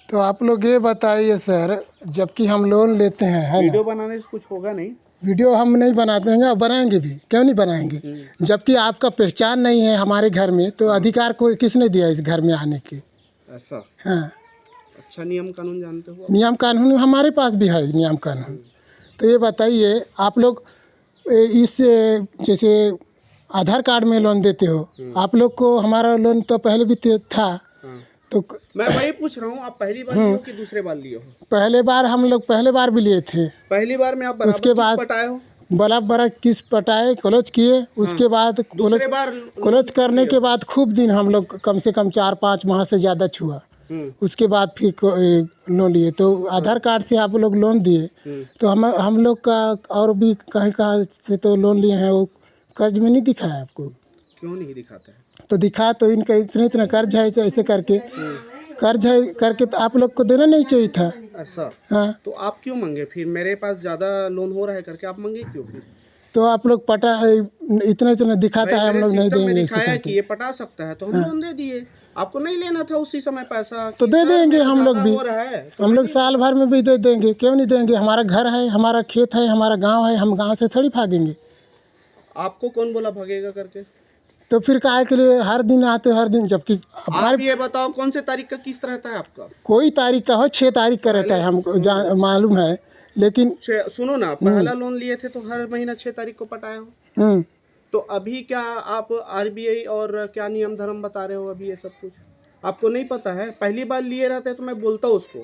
तो आप लोग ये बताइए सर, जबकि हम लोन लेते हैं, है ना? वीडियो बनाने से कुछ होगा नहीं। वीडियो हम नहीं बनाते हैं और बनाएंगे भी, क्यों नहीं बनाएंगे? जबकि आपका पहचान नहीं है हमारे घर में, तो अधिकार कोई किसने दिया इस घर में आने की? ऐसा? हाँ, अच्छा, नियम कानून जानते हो आप? नियम कानून हमारे पास भी है, नियम कानून। तो ये बताइए आप लोग इस जैसे आधार कार्ड में लोन देते हो, आप लोग को हमारा लोन तो पहले भी था। हाँ। तो मैं वही पूछ रहा हूँ, आप पहली बार लिए हो कि दूसरे बार लिए हो? पहले बार हम लोग पहले बार भी लिए थे। पहली बार में आप बराबर उसके किस्त बाद पटाए हो? बराबर किस्त पटाए, क्लोज किए। उसके बाद दूसरे बार क्लोज करने के बाद खूब दिन हम लोग, कम से कम 4-5 माह से ज़्यादा छुआ। उसके बाद फिर लोन लिए। तो आधार कार्ड से आप लोग लोन दिए, तो हम लोग का और भी कहीं कहाँ से तो लोन लिए हैं, वो कर्ज में नहीं दिखाया आपको? क्यों नहीं दिखाता है? तो दिखा, तो इनका इतना इतना कर्ज है, ऐसे ऐसे करके कर्ज है करके, तो आप लोग को देना नहीं चाहिए था। ऐसा? हाँ, तो आप क्यों मांगे फिर? मेरे पास ज़्यादा लोन हो रहा है करके आप मांगे क्यों फिर? तो आप लोग पटा इतना इतना दिखाता है, हम लोग नहीं देंगे ऐसे दिखाया कि करके। ये पटा सकता है तो हम लोन दे दिए। आपको नहीं लेना था उसी समय पैसा? तो दे देंगे हम लोग भी, हो रहा है तो हम लोग साल भर में भी दे देंगे, क्यों नहीं देंगे? हमारा घर है, हमारा खेत है, हमारा गांव है, हम गांव से थोड़ी भागेंगे। आपको कौन बोला भागेगा करके? तो फिर काहे के लिए हर दिन आते हो, हर दिन? जबकि आप हमारे ये बताओ कौन से तारीख का किस्त रहता है आपका? कोई तारीख का हो, 6 तारीख का रहता है, हमको मालूम है, लेकिन सुनो ना, पहला लोन लिए थे तो हर महीना 6 तारीख को पटाए हो। हम्म, तो अभी क्या आप आरबीआई और क्या नियम धर्म बता रहे हो? अभी ये सब कुछ आपको नहीं पता है? पहली बार लिए रहते तो मैं बोलता उसको,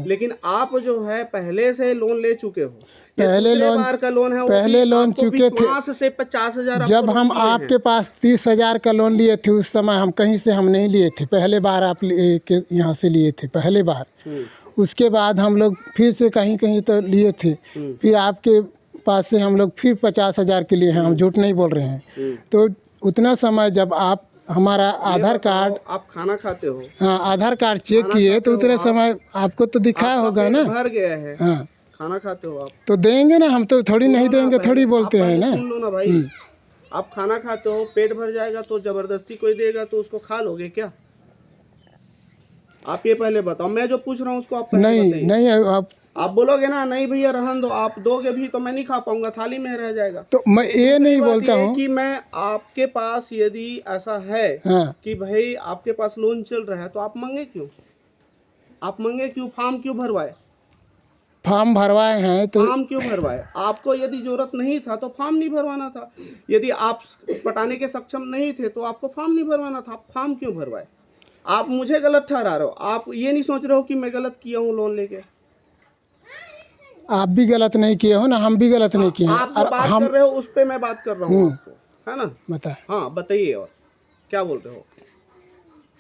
लेकिन आप जो है पहले से लोन ले चुके हो। पहले लोन बार का लोन है, पहले लोन चुके थे। से 50,000 जब हम आपके पास 30,000 का लोन लिए थे, उस समय हम कहीं से हम नहीं लिए थे, पहले बार आप यहाँ से लिए थे, पहले बार। उसके बाद हम लोग फिर से कहीं कहीं तो लिए थे, फिर आपके पास से हम लोग फिर 50,000 के लिए हैं, हम झूठ नहीं बोल रहे हैं। तो उतना समय जब आप हमारा आधार कार्ड, आप खाना खाते हो? हाँ, आधार कार्ड चेक किए, तो उतने समय आपको तो दिखाया होगा ना? भर गया है। हाँ, खाना खाते हो आप? तो देंगे ना, हम तो थोड़ी नहीं देंगे, थोड़ी बोलते हैं ना। सुन लो ना भाई, आप खाना खाते हो, पेट भर जाएगा तो जबरदस्ती कोई देगा तो उसको खा लोगे क्या? आप ये पहले बताओ, मैं जो पूछ रहा हूँ उसको आप पहले नहीं नहीं, आप बोलोगे ना नहीं भैया रहन दो, आप दोगे भी तो मैं नहीं खा पाऊंगा, थाली में रह जाएगा। तो मैं ये नहीं बोलता हूँ कि मैं आपके पास यदि ऐसा है कि भाई आपके पास लोन चल रहा है तो आप मांगे क्यों? आप मांगे क्यों? फॉर्म क्यों भरवाए? फॉर्म भरवाए हैं तो फॉर्म क्यों भरवाए? आपको यदि जरूरत नहीं था तो फॉर्म नहीं भरवाना था। यदि आप पटाने के सक्षम नहीं थे तो आपको फॉर्म नहीं भरवाना था। आप फॉर्म क्यों भरवाए? आप मुझे गलत ठहरा रहे हो। आप ये नहीं सोच रहे हो कि मैं गलत किया हूँ लोन लेके? आप भी गलत नहीं किए हो ना, हम भी गलत नहीं किए हैं। आप जो बात कर रहे हो उस पे मैं बात कर रहा हूँ आपको, है ना? बता, हाँ बताइए, और क्या बोल रहे हो?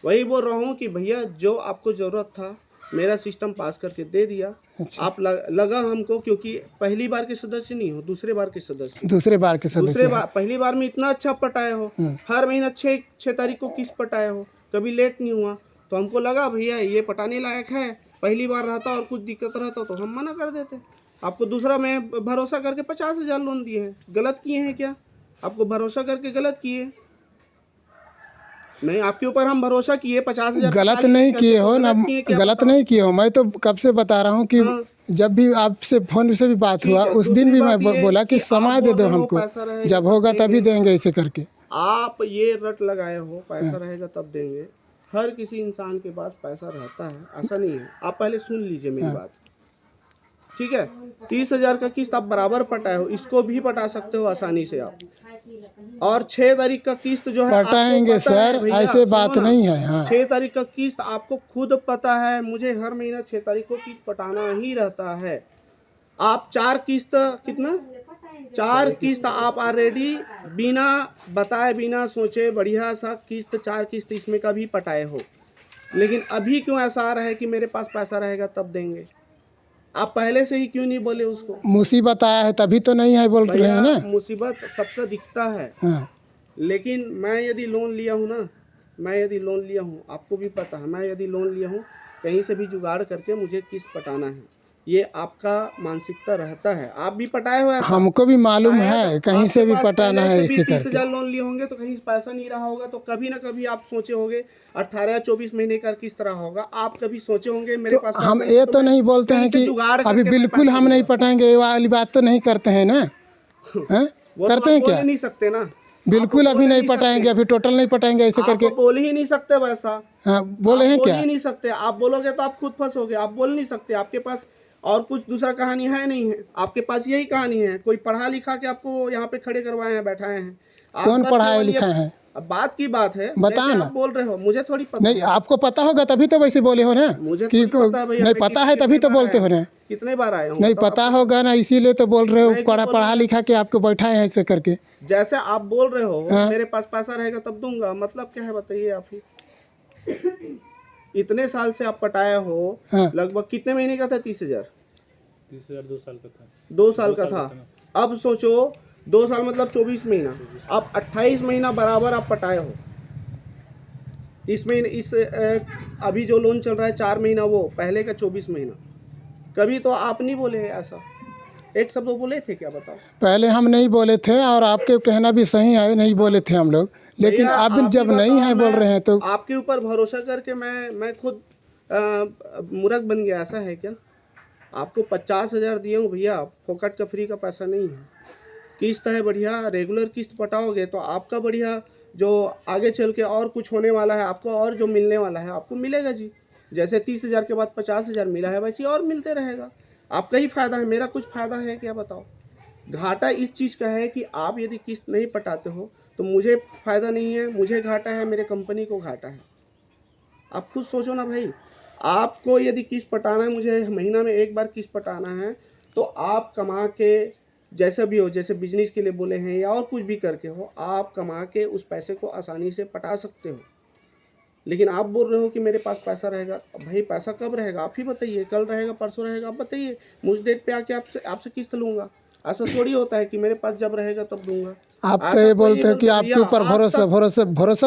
वही बोल रहा हूँ कि भैया जो आपको जरूरत था मेरा सिस्टम पास करके दे दिया। अच्छा। आप लगा हमको, क्योंकि पहली बार के सदस्य नहीं हो, दूसरे बार के सदस्य। दूसरे बार के सदस्य पहली बार में इतना अच्छा पटाए हो, हर महीना 6 तारीख को किस्त पटाए हो, कभी लेट नहीं हुआ। तो हमको लगा भैया ये पटाने लायक है। पहली बार रहता और कुछ दिक्कत रहता तो हम मना कर देते। आपको दूसरा में भरोसा करके 50,000 लोन दिए हैं। गलत किए हैं क्या? आपको भरोसा करके गलत किए नहीं? आपके ऊपर हम भरोसा किए, 50,000 गलत नहीं किए हो ना, गलत नहीं किए हो। मैं तो कब से बता रहा हूँ कि जब भी आपसे फोन से भी बात हुआ, उस दिन भी मैं बोला कि समय दे दो हमको, जब होगा तभी देंगे, ऐसे करके। आप ये रट लगाए हो पैसा रहेगा तब देंगे। हर किसी इंसान के पास पैसा रहता है, ऐसा नहीं है। आप पहले सुन लीजिए मेरी बात, ठीक है? 30,000 का किस्त आप बराबर पटाए हो, इसको भी पटा सकते हो आसानी से आप। और 6 तारीख का किस्त जो है पटाएंगे सर, ऐसे बात नहीं है। हाँ, 6 तारीख का किस्त आपको खुद पता है, मुझे हर महीना 6 तारीख को किस्त पटाना ही रहता है। आप 4 किस्त, कितना 4 किस्त आप ऑलरेडी बिना बताए, बिना सोचे बढ़िया सा किस्त 4 किस्त इसमें का भी पटाए हो। लेकिन अभी क्यों ऐसा आ रहा है कि मेरे पास पैसा रहेगा तब देंगे? आप पहले से ही क्यों नहीं बोले उसको? मुसीबत आया है तभी तो नहीं है बोल रहे हैं ना। मुसीबत सबका दिखता है। हाँ, लेकिन मैं यदि लोन लिया हूँ ना, मैं यदि लोन लिया हूँ, आपको भी पता है, मैं यदि लोन लिया हूँ कहीं से भी जुगाड़ करके मुझे किस्त पटाना है। ये आपका मानसिकता रहता है। आप भी पटाए हुए हैं। हमको भी मालूम है, कहीं से भी पटाना है इसे इसे 30,000 करके। लोन लिए होंगे तो कहीं पैसा नहीं रहा होगा, तो कभी ना कभी आप सोचे होंगे 18 या 24 महीने का किस तरह होगा। आप कभी सोचे होंगे मेरे पास तो हम पैसा ये तो तो मैं नहीं बोलते हैं कहीं से कि जुगाड़ अभी करके मैं बिल्कुल पैसा हम नहीं दूंगा। पटाएंगे, ये वाली बात तो नहीं करते हैं ना। हैं? वो तो करते आप हैं बोल क्या? ही नहीं सकते ना। बिल्कुल आप अभी बोल नहीं ही पटाएंगे, सकते। अभी टोटल नहीं पटाएंगे ऐसे आप करके। बोल ही नहीं सकते वैसा। हाँ, बोले आप हैं बोल क्या? ही नहीं सकते। आप बोलोगे तो आप खुद फंसोगे। आप बोल नहीं सकते। आपके पास और कुछ दूसरा कहानी है नहीं है। आपके पास यही कहानी है। कोई पढ़ा लिखा के आपको यहाँ पे खड़े करवाए हैं, बैठाए हैं। आप कौन बस पढ़ाए केवल ये लिखा है? अब बात की बात है। बता जैसे ना। आप बोल रहे हो, मुझे थोड़ी पता नहीं, है। आपको पता होगा तभी तो वैसे बोले हो ना मुझे कि थोड़ी पता है भैया, नहीं मैं पता है कितने तभी तो बार बोलते आया हो हूँ, ना। कितने बार आया हूँ नहीं बताओ पता आपको। होगा ना, इसीलिए तो बोल रहे हो, मैं क्यों पढ़ा बोलूँगा? लिखा के आपको बैठाए हैं ऐसे करके। जैसे आप बोल रहे हो हाँ। मेरे पास पैसा रहेगा तब दूंगा, मतलब क्या है बताइए आप ही। इतने साल से आप पटाया हो। हाँ। लगभग कितने महीने का था 30,000? 30,000 2 साल का था। 2 साल का साल था। का था अब सोचो 2 साल मतलब 24 महीना। अब 28 महीना बराबर आप पटाए हो। इस महीने अभी जो लोन चल रहा है 4 महीना, वो पहले का 24 महीना। कभी तो आप नहीं बोले ऐसा, एक शब्द बोले थे क्या बताओ? पहले हम नहीं बोले थे और आपके कहना भी सही है, नहीं बोले थे हम लोग, लेकिन भैया, अब आप ही जब नहीं बताओ, है बोल मैं रहे हैं तो। आपके ऊपर भरोसा करके मैं खुद मूर्ख बन गया, ऐसा है क्या? आपको 50,000 दिए हूँ भैया, फोकट का फ्री का पैसा नहीं है। किस्त है बढ़िया, रेगुलर किस्त पटाओगे तो आपका बढ़िया जो आगे चल के और कुछ होने वाला है आपको, और जो मिलने वाला है आपको मिलेगा जी। जैसे 30,000 के बाद 50,000 मिला है, वैसे ही और मिलते रहेगा। आपका ही फायदा है, मेरा कुछ फायदा है क्या बताओ? घाटा इस चीज़ का है कि आप यदि किस्त नहीं पटाते हो तो मुझे फायदा नहीं है, मुझे घाटा है, मेरे कंपनी को घाटा है। आप खुद सोचो ना भाई। आपको यदि किस्त पटाना है, मुझे महीना में एक बार किस्त पटाना है, तो आप कमा के जैसा भी हो, जैसे बिजनेस के लिए बोले हैं या और कुछ भी करके हो, आप कमा के उस पैसे को आसानी से पटा सकते हो। लेकिन आप बोल रहे हो कि मेरे पास पैसा रहेगा। अब भाई पैसा कब रहेगा आप ही बताइए, कल रहेगा, परसों रहेगा, आप बताइए। मुझ डेट पे आके आपसे किस्त लूँगा। ऐसा थोड़ी होता है कि मेरे पास जब रहेगा तब दूंगा। आप तो ऐसा ये कोई नहीं बोलते हो कि बोलता आपके भैया। ऊपर आज भरोसा तक भरोसा भरोसा